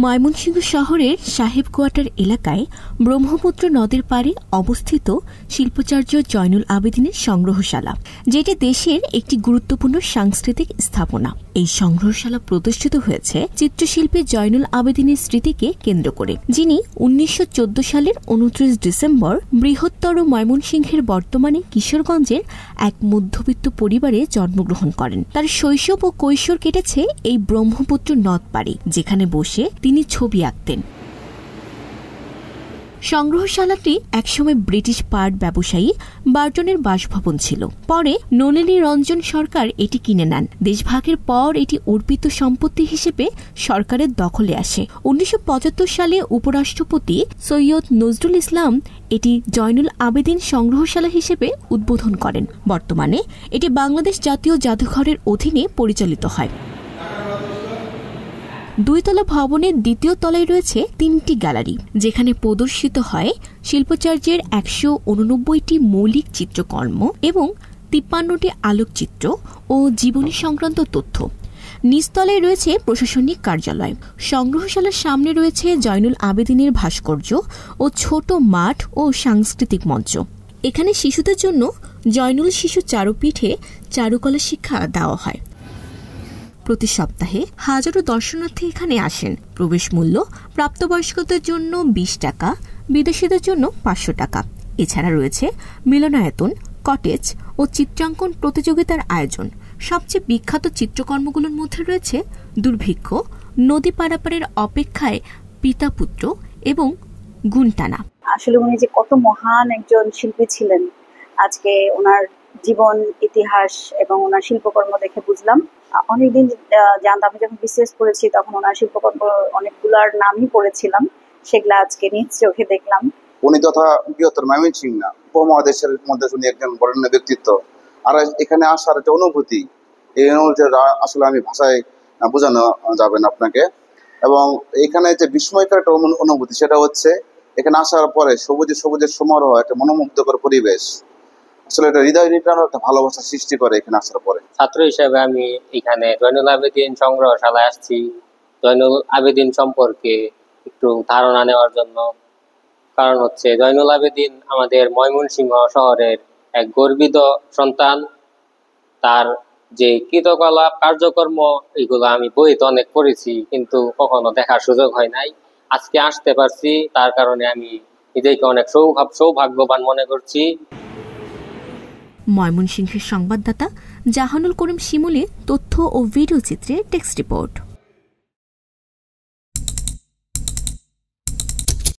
ময়মনসিংহ শহরের সাহেব কোয়ার্টার এলাকায় ব্রহ্মপুত্র নদের পাড়ে অবস্থিত শিল্পাচার্য জয়নুল আবেদিনের সংগ্রহশালা, যেটি দেশের একটি গুরুত্বপূর্ণ সাংস্কৃতিক স্থাপনা। এই সংগ্রহশালা প্রতিষ্ঠিত হয়েছে চিত্রশিল্পী জয়নুল আবেদিনের স্মৃতিকে কেন্দ্র করে, যিনি 1914 সালের 29 ডিসেম্বর বৃহত্তর ময়মনসিংহের বর্তমানে কিশোরগঞ্জের এক মধ্যবিত্ত পরিবারে জন্মগ্রহণ করেন। তার শৈশব ও কৈশোর কেটেছে এই ব্রহ্মপুত্র নদ পাড়ে, যেখানে বসে তিনি ছবি আঁকতেন। সংগ্রহশালাটি একসময় ব্রিটিশ পাট ব্যবসায়ী বার্টনের বাসভবন ছিল। পরে নলিনী রঞ্জন সরকার এটি কিনে নেন। দেশভাগের পর এটি অর্পিত সম্পত্তি হিসেবে সরকারের দখলে আসে। 1975 সালে উপরাষ্ট্রপতি সৈয়দ নজরুল ইসলাম এটি জয়নুল আবেদিন সংগ্রহশালা হিসেবে উদ্বোধন করেন। বর্তমানে এটি বাংলাদেশ জাতীয় জাদুঘরের অধীনে পরিচালিত হয়। 2 তলা ভবনের দ্বিতীয় তলায় রয়েছে 3টি গ্যালারি, যেখানে প্রদর্শিত হয় শিল্পাচার্যের 189টি মৌলিক চিত্রকর্ম এবং 53টি আলোকচিত্র ও জীবনী সংক্রান্ত তথ্য। নিচতলায় রয়েছে প্রশাসনিক কার্যালয়। সংগ্রহশালার সামনে রয়েছে জয়নুল আবেদিনের ভাস্কর্য ও ছোট মাঠ ও সাংস্কৃতিক মঞ্চ। এখানে শিশুদের জন্য জয়নুল শিশু চারুপীঠে চারুকলা শিক্ষা দেওয়া হয়। প্রতি সপ্তাহে হাজারো দর্শনার্থী এখানে আসেন। প্রবেশ মূল্য প্রাপ্তবয়স্কদের জন্য 20 টাকা, বিদেশিদের জন্য 500 টাকা। এছাড়া রয়েছে মিলনায়তন, কটেজ ও চিত্রাঙ্কন প্রতিযোগিতার আয়োজন। সবচেয়ে বিখ্যাত চিত্রকর্মগুলোর মধ্যে রয়েছে দুর্ভিক্ষ, নদী পারাপারের অপেক্ষায় পিতা পুত্র এবং গুনটানা। আসলে উনি যে কত মহান একজন শিল্পী ছিলেন, আজকে ওনার জীবন ইতিহাস এবং ওনার শিল্পকর্ম দেখে বুঝলাম। অনেকদিন জানতাম, আমি যখন বিসিএস পড়েছি তখন ওনার শিল্পকর্ম অনেকগুলার নামই পড়েছিলাম, সেগুলা আজকে নিজ চোখে দেখলাম। উনি তথা বৃহত্তর ময়মনসিংহ না, উপমহাদেশের মধ্যে উনি একজন বরেণ্য ব্যক্তিত্ব। আর এখানে আসার একটা অনুভূতি, এই অনুভূতি আসলে আমি ভাষায় বোঝানো যাবে না আপনাকে। এবং এখানে যে বিস্ময়কর একটা অনুভূতি, সেটা হচ্ছে এখানে আসার পরে সবুজের সমারোহ, একটা মনোমুগ্ধকর পরিবেশ, আসলে এটা হৃদয় নিটানো একটা ভালোবাসা সৃষ্টি করে এখানে আসার পরে। ছাত্র হিসেবে আমি এখানে জয়নুল আবেদিন সংগ্রহশালায় আসছি জয়নুল আবেদিন সম্পর্কে একটু ধারণা নেওয়ার জন্য। কারণ হচ্ছে জয়নুল আবেদিন আমাদের ময়মনসিংহ শহরের এক গর্বিত সন্তান। তার যে কৃতকলাপ কার্যকর্ম, এগুলো আমি বইতে অনেক পড়েছি, কিন্তু কখনো দেখার সুযোগ হয় নাই। আজকে আসতে পারছি, তার কারণে আমি নিজেকে অনেক সৌভাগ্যবান মনে করছি। ময়মনসিংহের সংবাদদাতা জাহানুল করিম শিমুলের তথ্য ও ভিডিও চিত্রে টেক্সট রিপোর্ট।